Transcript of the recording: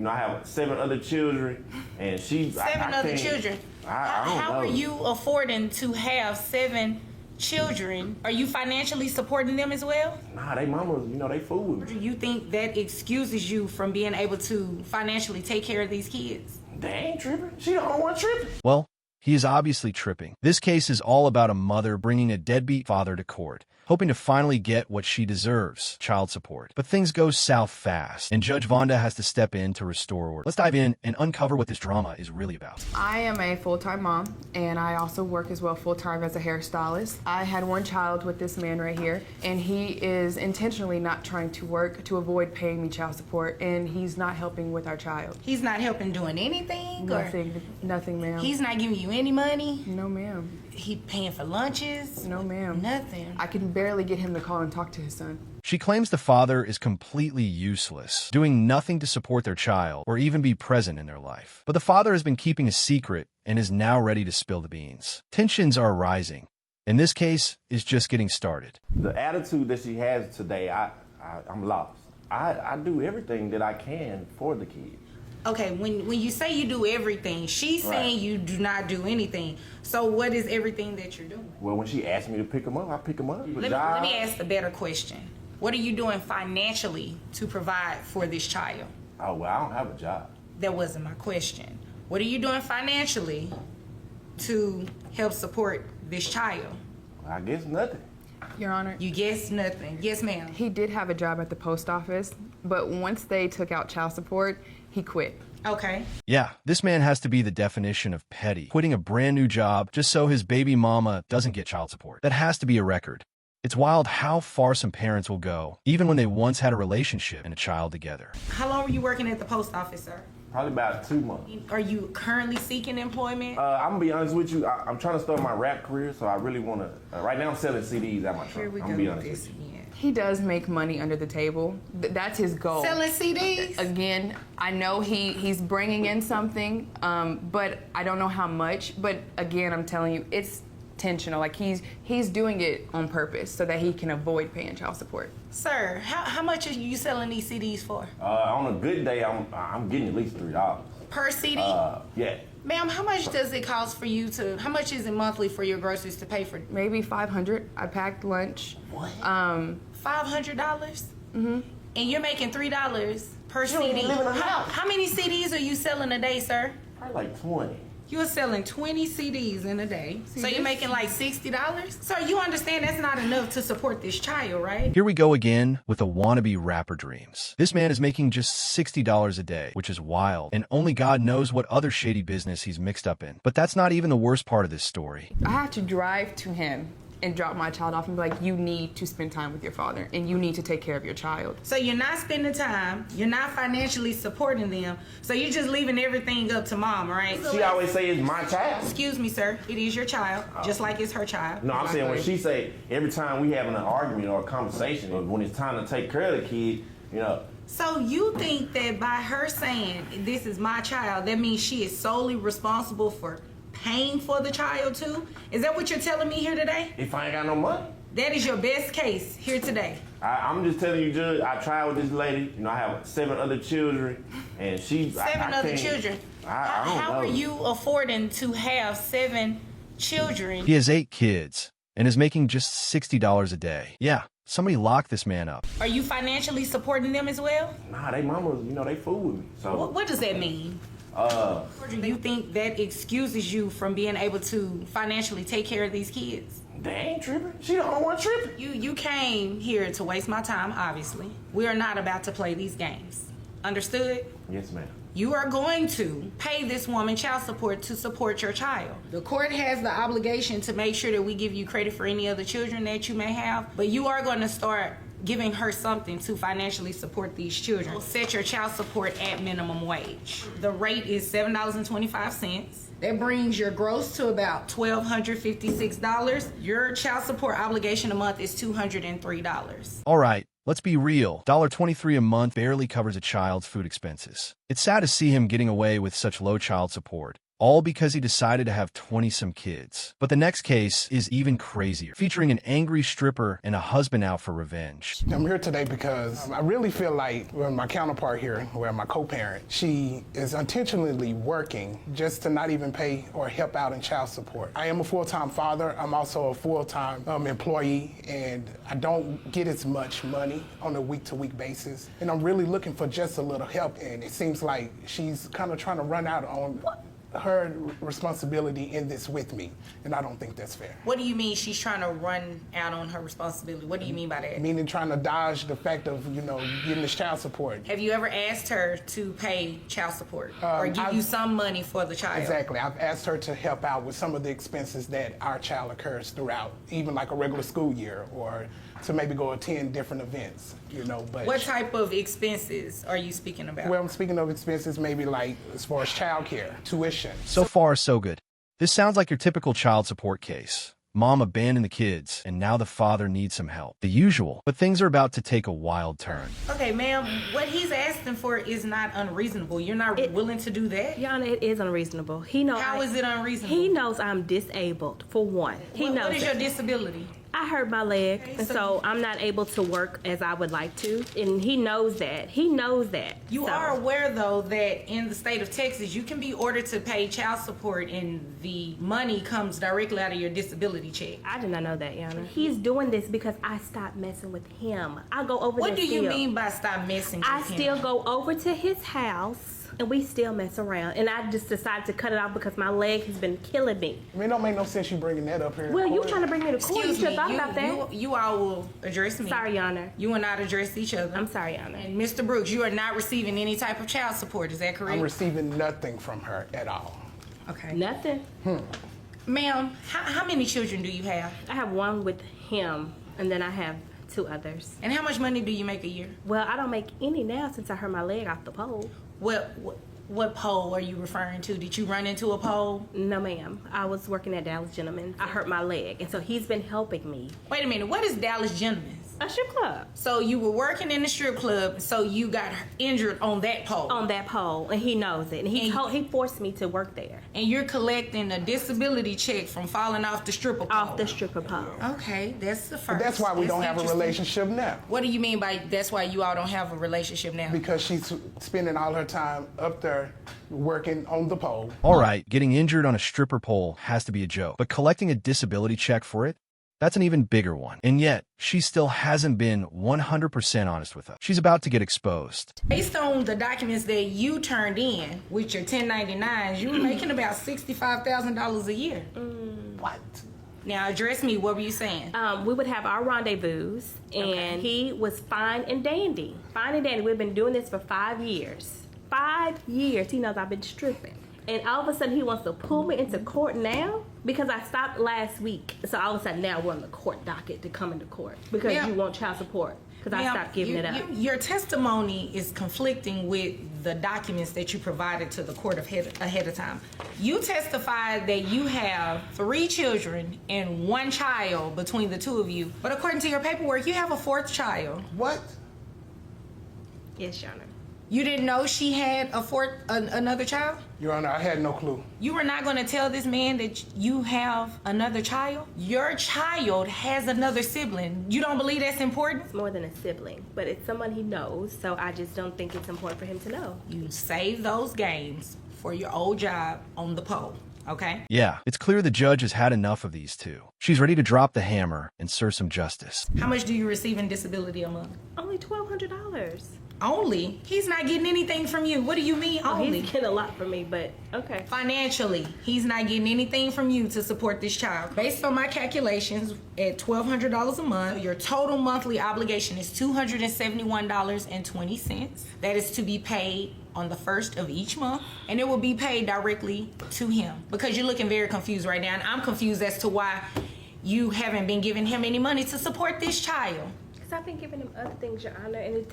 You know, I have 7 other children, and she... Seven other children? I don't know. How are you affording to have 7 children? Are you financially supporting them as well? Nah, they mamas, you know, they fool with Do me. you think that excuses you from being able to financially take care of these kids? They ain't tripping. She the only one tripping. Well, he is obviously tripping. This case is all about a mother bringing a deadbeat father to court, hoping to finally get what she deserves, child support. But things go south fast, and Judge Vonda has to step in to restore order. Let's dive in and uncover what this drama is really about. I am a full-time mom, and I also work as well full-time as a hairstylist. I had 1 child with this man right here, and he is intentionally not trying to work to avoid paying me child support, and he's not helping with our child. He's not helping doing anything? Or Nothing, ma'am. he's not giving you any money? No, ma'am. He paying for lunches? No, ma'am. Nothing. I can barely get him to call and talk to his son. She claims the father is completely useless, doing nothing to support their child or even be present in their life. But the father has been keeping a secret and is now ready to spill the beans. Tensions are rising, and this case is just getting started. The attitude that she has today, I'm lost. I do everything that I can for the kids. Okay, when you say you do everything, she's saying you do not do anything. So what is everything that you're doing? Well, when she asked me to pick them up, I pick them up. Let me ask a better question. What are you doing financially to provide for this child? Oh, well, I don't have a job. That wasn't my question. What are you doing financially to help support this child? I guess nothing. Your Honor, You guess nothing. Yes, ma'am. he did have a job at the post office, but once they took out child support, he quit. Okay. Yeah, this man has to be the definition of petty, quitting a brand new job just so his baby mama doesn't get child support. That has to be a record. It's wild how far some parents will go, even when they once had a relationship and a child together. How long were you working at the post office, sir? Probably about 2 months. Are you currently seeking employment? I'm gonna be honest with you. I'm trying to start my rap career, so I really want to. Right now, I'm selling CDs at my truck. Here we I'm go gonna be with honest this with you. again. He does make money under the table. That's his goal. Selling CDs? Again, I know he's bringing in something, but I don't know how much. But again, I'm telling you, it's intentional. Like he's doing it on purpose so that he can avoid paying child support. Sir, how much are you selling these CDs for? On a good day, I'm getting at least $3. Per CD? Yeah. Ma'am, how much does it cost for you to, how much is it monthly for your groceries to pay for? Maybe 500. I packed lunch. What? $500? Mm-hmm. And you're making $3 per You don't CD. even live in a house. How many CDs are you selling a day, sir? Probably like 20. You're selling 20 CDs in a day. So you're making like $60? Sir, you understand that's not enough to support this child, right? Here we go again with the wannabe rapper dreams. This man is making just $60 a day, which is wild, and only God knows what other shady business he's mixed up in. But that's not even the worst part of this story. I have to drive to him and drop my child off and be like, you need to spend time with your father and you need to take care of your child. So you're not spending time, you're not financially supporting them, so you're just leaving everything up to mom, right? She always say it's my child. Excuse me, sir, it is your child, just like it's her child. No, I'm saying when she say every time we having an argument or a conversation, or when it's time to take care of the kid, you know. So you think that by her saying, this is my child, that means she is solely responsible for paying for the child too? Is that what you're telling me here today? If I ain't got no money. That is your best case here today. I'm just telling you, Judge, I tried with this lady. You know, I have 7 other children, and she... 7 other children? I don't How know. are you affording to have 7 children? He has 8 kids and is making just $60 a day. Yeah, somebody lock this man up. Are you financially supporting them as well? Nah, they mamas, you know, they fool with me. So, What does that mean? Do you think that excuses you from being able to financially take care of these kids? they ain't tripping. She the only one tripping. You came here to waste my time, obviously. We are not about to play these games. Understood? Yes, ma'am. You are going to pay this woman child support to support your child. The court has the obligation to make sure that we give you credit for any other children that you may have, but you are going to start giving her something to financially support these children. Set your child support at minimum wage. The rate is $7.25. That brings your gross to about $1,256. Your child support obligation a month is $203. All right, let's be real. $1.23 a month barely covers a child's food expenses. It's sad to see him getting away with such low child support, all because he decided to have 20-some kids. But the next case is even crazier, featuring an angry stripper and a husband out for revenge. I'm here today because I really feel like my counterpart here, my co-parent, she is intentionally working just to not even pay or help out in child support. I am a full-time father. I'm also a full-time employee, and I don't get as much money on a week-to-week basis. And I'm really looking for just a little help, and it seems like she's kind of trying to run out on her responsibility in this with me, and I don't think that's fair. What do you mean she's trying to run out on her responsibility? What do you mean by that? Meaning trying to dodge the fact of, getting this child support. Have you ever asked her to pay child support or give you some money for the child? Exactly. I've asked her to help out with some of the expenses that our child occurs throughout, even like a regular school year, or to maybe go attend different events, but... What type of expenses are you speaking about? Well, I'm speaking of expenses maybe like as far as childcare, tuition. So far, so good. This sounds like your typical child support case. Mom abandoned the kids, and now the father needs some help. The usual, but things are about to take a wild turn. Okay, ma'am, what he's asking for is not unreasonable. You're not willing to do that? Your Honor, it is unreasonable. How is it unreasonable? He knows I'm disabled, for one. What is your disability? I hurt my leg, and so I'm not able to work as I would like to, and he knows that. You are aware, though, that in the state of Texas, you can be ordered to pay child support, and the money comes directly out of your disability check. I did not know that, Your Honor. He's doing this because I stopped messing with him. I go over there. What do you mean by stop messing with him? I still go over to his house, and we still mess around. And I just decided to cut it off because my leg has been killing me. I mean, it don't make no sense you bringing that up here. Well, you trying to bring me to court. You should have thought about that. You all will address me. Sorry, Your Honor. You will not address each other. I'm sorry, Your Honor. And Mr. Brooks, you are not receiving any type of child support. Is that correct? I'm receiving nothing from her at all. Okay. Nothing. Ma'am, how many children do you have? I have one with him, and then I have 2 others. And how much money do you make a year? Well, I don't make any now since I hurt my leg off the pole. What pole are you referring to? Did you run into a pole? No, ma'am. I was working at Dallas Gentleman. I hurt my leg, and so he's been helping me. Wait a minute. What is Dallas Gentlemen's? A strip club. So you were working in the strip club, so you got injured on that pole. On that pole, and he knows it. And he forced me to work there. And you're collecting a disability check from falling off the stripper pole. Off the stripper pole. Okay, that's the first. But that's why we don't have a relationship now. What do you mean by that's why you all don't have a relationship now? Because she's spending all her time up there working on the pole. All right, getting injured on a stripper pole has to be a joke, but collecting a disability check for it? That's an even bigger one. And yet, she still hasn't been 100% honest with us. She's about to get exposed. Based on the documents that you turned in with your 1099s, you were making about $65,000 a year. What? Now, address me. What were you saying? We would have our rendezvous, and he was fine and dandy. Fine and dandy. We've been doing this for 5 years. 5 years. He knows I've been stripping. And all of a sudden, he wants to pull me into court now because I stopped last week. So all of a sudden, now we're on the court docket to come into court because you want child support because I stopped giving it up. Your testimony is conflicting with the documents that you provided to the court ahead of time. You testified that you have 3 children and 1 child between the 2 of you. But according to your paperwork, you have a 4th child. What? Yes, Your Honor. You didn't know she had another child? Your Honor, I had no clue. You were not going to tell this man that you have another child? Your child has another sibling. You don't believe that's important? It's more than a sibling, but it's someone he knows, so I just don't think it's important for him to know. You save those games for your old job on the pole, okay? Yeah, it's clear the judge has had enough of these two. She's ready to drop the hammer and serve some justice. How much do you receive in disability a month? Only $1,200. Only? He's not getting anything from you. What do you mean only? He's getting a lot from me, but okay. Financially, he's not getting anything from you to support this child. Based on my calculations, at $1,200 a month, your total monthly obligation is $271.20. That is to be paid on the 1st of each month, and it will be paid directly to him. Because you're looking very confused right now, and I'm confused as to why you haven't been giving him any money to support this child. Because I've been giving him other things, Your Honor, and